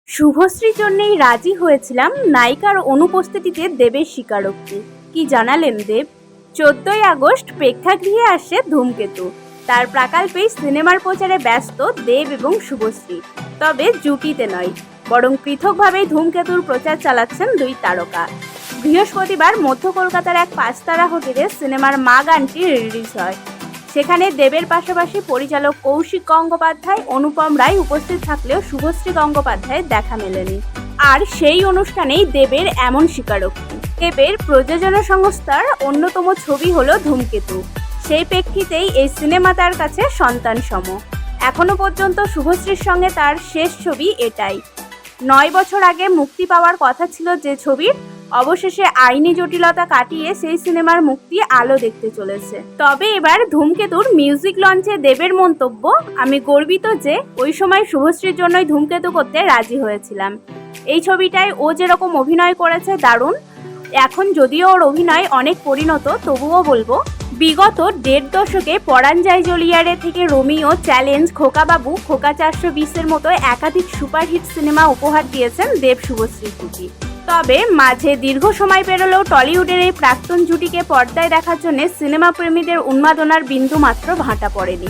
শুভশ্রীর জন্যই রাজি হয়েছিলাম নায়িকার অনুপস্থিতিতে দেবের স্বীকারোক্তি। কি জানালেন দেব? 14ই আগস্ট প্রেক্ষাগৃহে আসছে ধূমকেতু। তার প্রাকল্পেই সিনেমার প্রচারে ব্যস্ত দেব এবং শুভশ্রী। তবে জুটিতে নয়, বরং পৃথকভাবেই ধূমকেতুর প্রচার চালাচ্ছেন দুই তারকা। বৃহস্পতিবার মধ্য কলকাতার এক 5 তারা হোটেলে সিনেমার মা গানটি রিলিজ হয়। সেখানে দেবের পাশাপাশি পরিচালক কৌশিক গঙ্গোপাধ্যায়, অনুপম রায় উপস্থিত থাকলেও শুভশ্রী গঙ্গোপাধ্যায়ের দেখা মেলেনি। আর সেই অনুষ্ঠানেই দেবের এমন স্বীকারোক্তি। দেবের প্রযোজনা সংস্থার অন্যতম ছবি হলো ধূমকেতু। সেই প্রেক্ষিতেই এই সিনেমা তার কাছে সন্তান সম। এখনো পর্যন্ত শুভশ্রীর সঙ্গে তার শেষ ছবি এটাই। 9 বছর আগে মুক্তি পাওয়ার কথা ছিল যে ছবির, অবশেষে আইনি জটিলতা কাটিয়ে সেই সিনেমার মুক্তি আলো দেখতে চলেছে। তবে এবার ধূমকেতুর মিউজিক লঞ্চে দেবের মন্তব্য, আমি গর্বিত যে ওই সময় শুভশ্রীর জন্যই ধূমকেতু করতে রাজি হয়েছিলাম। এই ছবিটায় ও যেরকম অভিনয় করেছে দারুণ। এখন যদিও ওর অভিনয় অনেক পরিণত, তবুও বলবো বিগত 1.5 দশকে পরাণ যায় জ্বলিয়ারে থেকে রোমিও, চ্যালেঞ্জ, খোকাবাবু, খোকা 420-এর মতো একাধিক সুপারহিট সিনেমা উপহার দিয়েছেন দেব শুভশ্রী জুটি। তবে মাঝে দীর্ঘ সময় পেরোলেও টলিউডের এই প্রাক্তন জুটিকে পর্দায় দেখার জন্য সিনেমা প্রেমীদের উন্মাদনার বিন্দু মাত্র ভাঁটা পড়েনি।